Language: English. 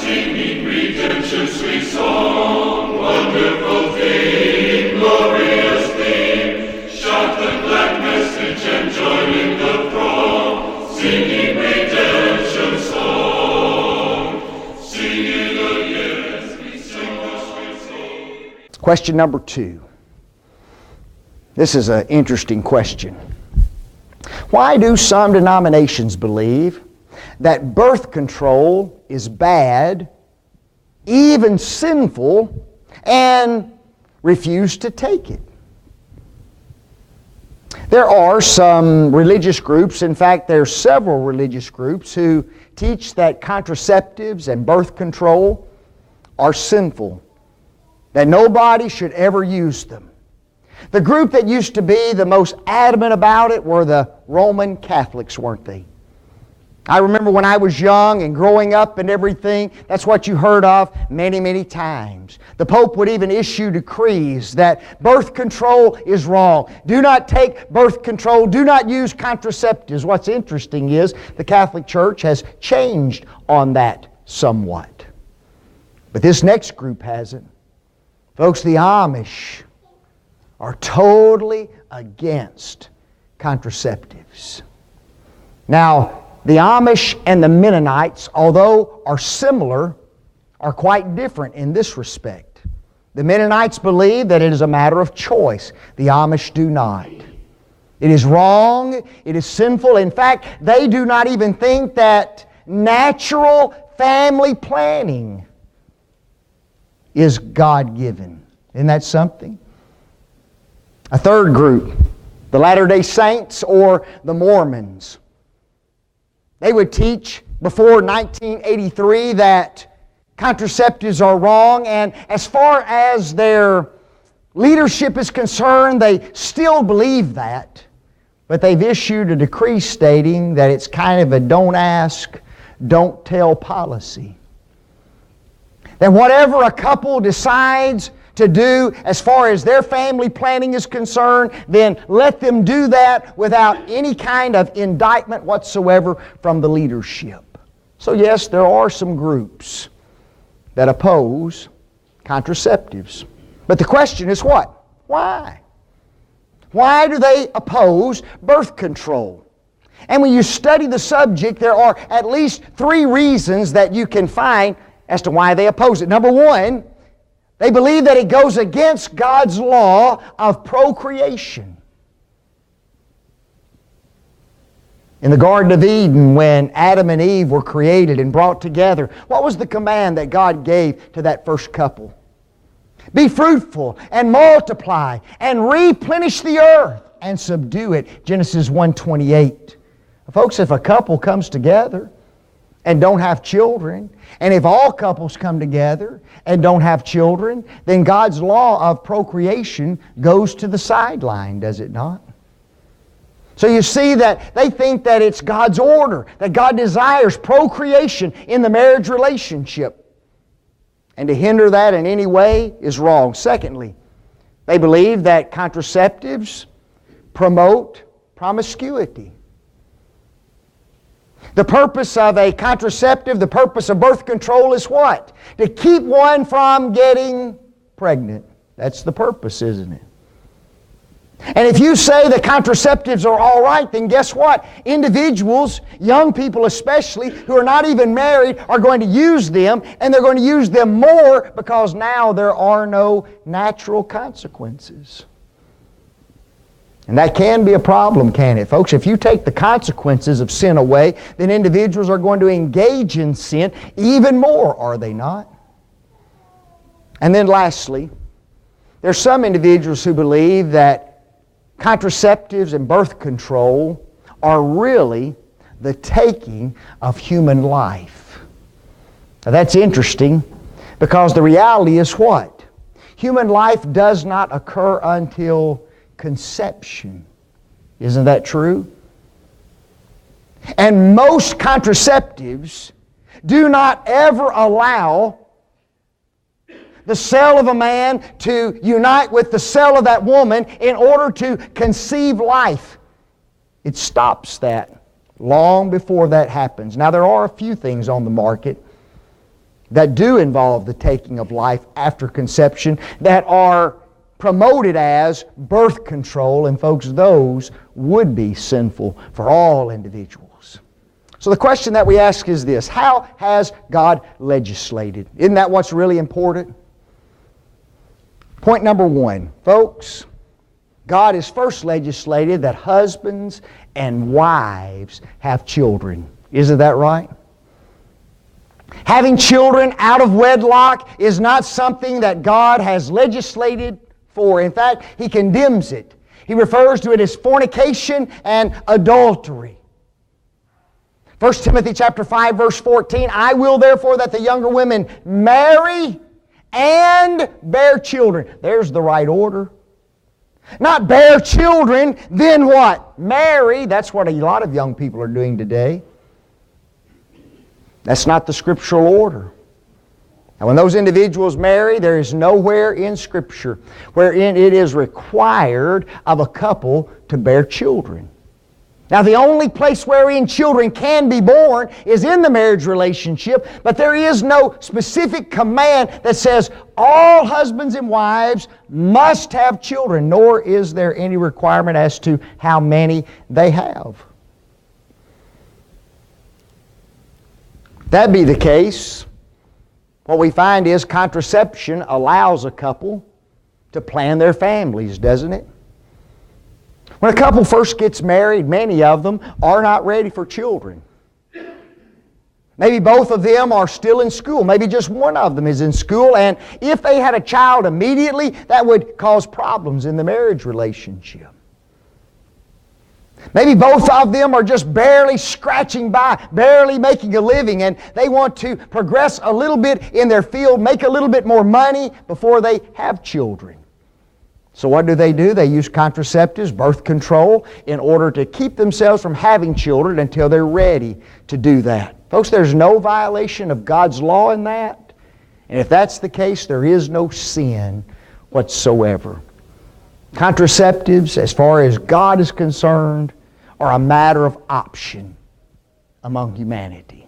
singing redemption's sweet song. Wonderful thing, glorious thing, shout the glad message and join in the throng, singing redemption's song. Singing again, we sing the sweet song. Question number 2. This is an interesting question. Why do some denominations believe that birth control is bad, even sinful, and refuse to take it? There are some religious groups, in fact there are several religious groups who teach that contraceptives and birth control are sinful, that nobody should ever use them. The group that used to be the most adamant about it were the Roman Catholics, weren't they? I remember when I was young and growing up and everything, that's what you heard of many, many times. The Pope would even issue decrees that birth control is wrong. Do not take birth control. Do not use contraceptives. What's interesting is the Catholic Church has changed on that somewhat. But this next group hasn't. Folks, the Amish are totally against contraceptives. Now, the Amish and the Mennonites, although are similar, are quite different in this respect. The Mennonites believe that it is a matter of choice. The Amish do not. It is wrong. It is sinful. In fact, they do not even think that natural family planning is God-given. Isn't that something? A third group, the Latter-day Saints or the Mormons. They would teach before 1983 that contraceptives are wrong, and as far as their leadership is concerned, they still believe that, but they've issued a decree stating that it's kind of a don't ask, don't tell policy. That whatever a couple decides to do as far as their family planning is concerned, then let them do that without any kind of indictment whatsoever from the leadership. So yes, there are some groups that oppose contraceptives. But the question is what? Why? Why do they oppose birth control? And when you study the subject, there are at least 3 reasons that you can find as to why they oppose it. Number 1, they believe that it goes against God's law of procreation. In the Garden of Eden, when Adam and Eve were created and brought together, what was the command that God gave to that first couple? Be fruitful and multiply and replenish the earth and subdue it. Genesis 1:28. Folks, if a couple comes together and don't have children, and if all couples come together and don't have children, then God's law of procreation goes to the sideline, does it not? So you see that they think that it's God's order, that God desires procreation in the marriage relationship. And to hinder that in any way is wrong. Secondly, they believe that contraceptives promote promiscuity. The purpose of a contraceptive, the purpose of birth control is what? To keep one from getting pregnant. That's the purpose, isn't it? And if you say that contraceptives are all right, then guess what? Individuals, young people especially, who are not even married, are going to use them, and they're going to use them more because now there are no natural consequences. And that can be a problem, can it, folks? If you take the consequences of sin away, then individuals are going to engage in sin even more, are they not? And then lastly, there are some individuals who believe that contraceptives and birth control are really the taking of human life. Now that's interesting because the reality is what? Human life does not occur until conception. Isn't that true? And most contraceptives do not ever allow the cell of a man to unite with the cell of that woman in order to conceive life. It stops that long before that happens. Now there are a few things on the market that do involve the taking of life after conception that are promoted as birth control, and folks, those would be sinful for all individuals. So the question that we ask is this: how has God legislated? Isn't that what's really important? Point number one, folks, God has first legislated that husbands and wives have children. Isn't that right? Having children out of wedlock is not something that God has legislated for. In fact, He condemns it. He refers to it as fornication and adultery. 1 Timothy chapter 5, verse 14, I will therefore that the younger women marry and bear children. There's the right order. Not bear children, then what? Marry. That's what a lot of young people are doing today. That's not the scriptural order. And when those individuals marry, there is nowhere in Scripture wherein it is required of a couple to bear children. Now, the only place wherein children can be born is in the marriage relationship, but there is no specific command that says all husbands and wives must have children, nor is there any requirement as to how many they have. If that be the case, what we find is contraception allows a couple to plan their families, doesn't it? When a couple first gets married, many of them are not ready for children. Maybe both of them are still in school. Maybe just one of them is in school, and if they had a child immediately, that would cause problems in the marriage relationship. Maybe both of them are just barely scratching by, barely making a living, and they want to progress a little bit in their field, make a little bit more money before they have children. So what do? They use contraceptives, birth control, in order to keep themselves from having children until they're ready to do that. Folks, there's no violation of God's law in that. And if that's the case, there is no sin whatsoever. Contraceptives, as far as God is concerned, are a matter of option among humanity.